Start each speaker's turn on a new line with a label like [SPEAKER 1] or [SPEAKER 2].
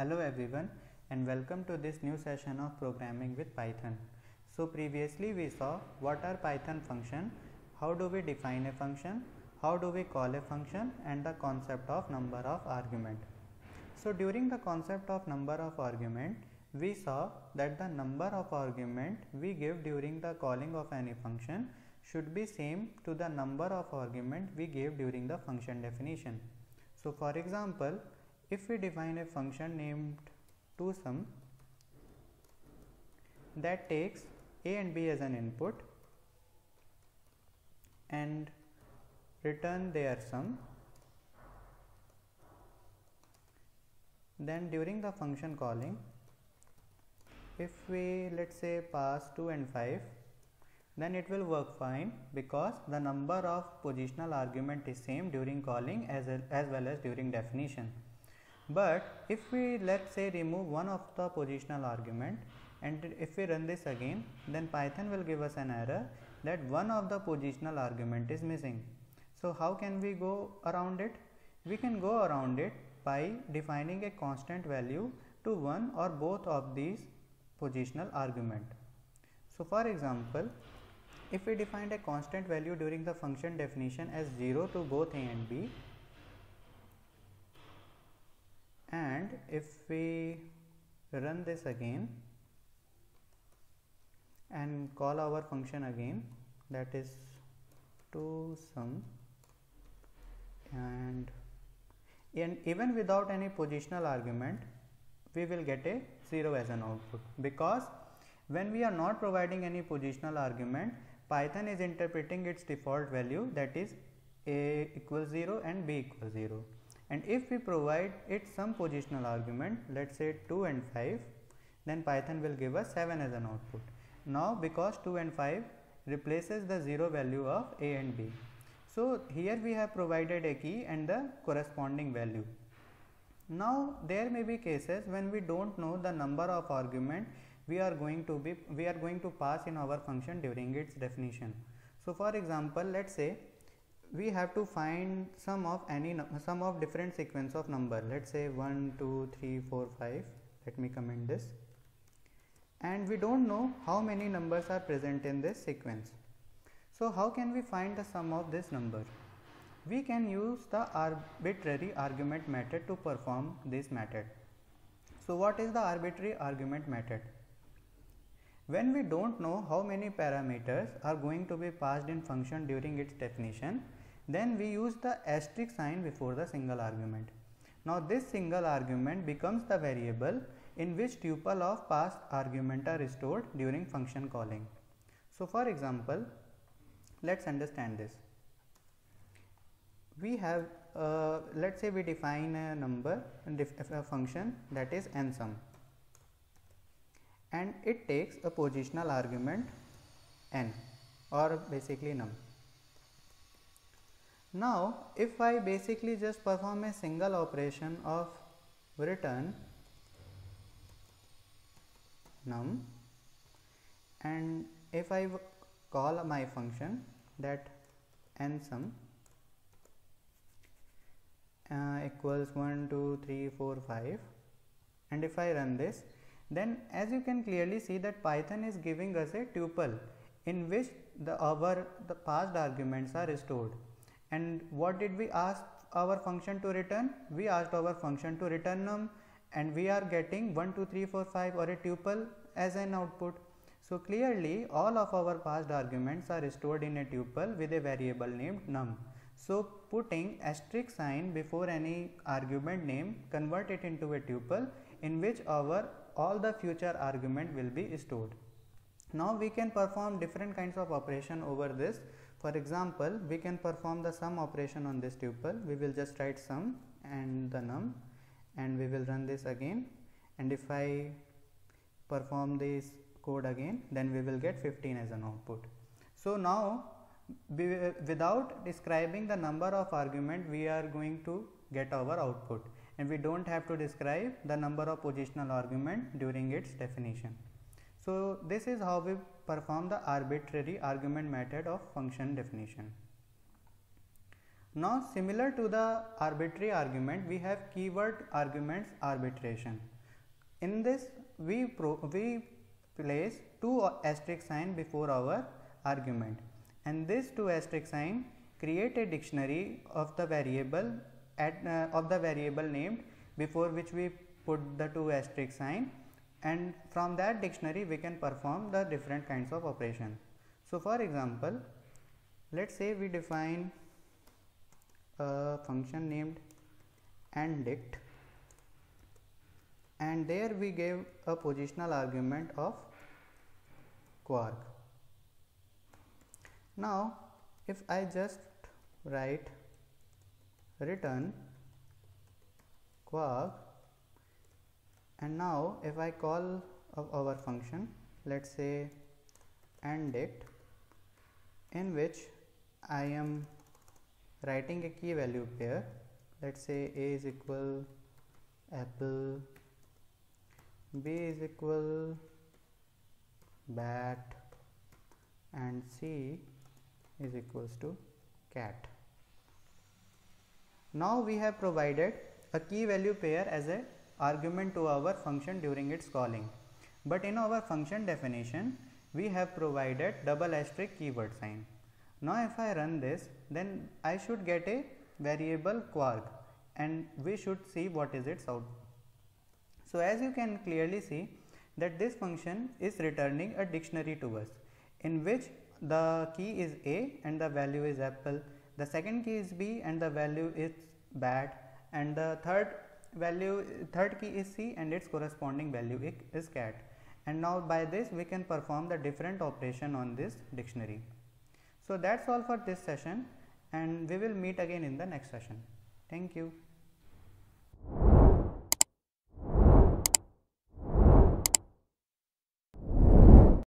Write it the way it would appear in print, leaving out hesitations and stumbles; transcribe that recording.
[SPEAKER 1] Hello everyone and welcome to this new session of programming with Python. So previously we saw what are Python function, how do we define a function, how do we call a function and the concept of number of argument. So during the concept of number of argument, we saw that the number of argument we give during the calling of any function should be same to the number of argument we gave during the function definition. So for example, if we define a function named toSum that takes a and b as an input and return their sum, then during the function calling, if we let's say pass 2 and 5, then it will work fine because the number of positional argument is same during calling as well as during definition. But if we let's say remove one of the positional argument and if we run this again, then Python will give us an error that one of the positional argument is missing. So how can we go around it? We can go around it by defining a constant value to one or both of these positional argument. So for example, if we defined a constant value during the function definition as 0 to both a and b, and if we run this again and call our function again, that is toSum, and even without any positional argument we will get a 0 as an output, because when we are not providing any positional argument, Python is interpreting its default value, that is a equals 0 and b equals 0. And if we provide it some positional argument, let's say 2 and 5, then Python will give us 7 as an output. Now because 2 and 5 replaces the 0 value of a and b, so here we have provided a key and the corresponding value. Now there may be cases when we don't know the number of argument we are going to pass in our function during its definition. So for example, let's say we have to find sum of different sequence of number, let's say 1 2 3 4 5, let me comment this, and we don't know how many numbers are present in this sequence. So how can we find the sum of this number? We can use the arbitrary argument method to perform this method. So what is the arbitrary argument method? When we don't know how many parameters are going to be passed in function during its definition, then we use the asterisk sign before the single argument. Now this single argument becomes the variable in which tuple of past argument are stored during function calling. So for example, let's understand this. We have let's say we define a number and a function that is nsum, and it takes a positional argument n, or basically num. Now if I basically just perform a single operation of return num, and if I call my function that nsum equals 1 2 3 4 5, and if I run this, then as you can clearly see that Python is giving us a tuple in which the past arguments are stored. And what did we ask our function to return? We asked our function to return num, and we are getting 1 2 3 4 5 or a tuple as an output. So clearly all of our past arguments are stored in a tuple with a variable named num. So putting asterisk sign before any argument name convert it into a tuple in which all the future argument will be stored. Now we can perform different kinds of operation over this. For example, we can perform the sum operation on this tuple. We will just write sum and the num, and we will run this again, and if I perform this code again, then we will get 15 as an output. So now without describing the number of argument, we are going to get our output, and we don't have to describe the number of positional argument during its definition. So this is how we perform the arbitrary argument method of function definition. Now similar to the arbitrary argument, we have keyword arguments arbitration. In this we place two asterisk sign before our argument, and this two asterisk sign create a dictionary of the variable named before which we put the two asterisk sign, and from that dictionary we can perform the different kinds of operation. So for example, let's say we define a function named anddict, and there we gave a positional argument of quark. Now if I just write return quark, and now if I call our function, let's say anddict, in which I am writing a key value pair, let's say a is equal apple, b is equal bat, and c is equals to cat. Now we have provided a key value pair as a argument to our function during its calling, but in our function definition we have provided double asterisk keyword sign. Now if I run this, then I should get a variable quark, and we should see what is its output. So as you can clearly see that this function is returning a dictionary to us, in which the key is a and the value is apple, the second key is b and the value is bat, and the third key is c and its corresponding value is cat. And now by this we can perform the different operation on this dictionary. So that's all for this session, and we will meet again in the next session. Thank you.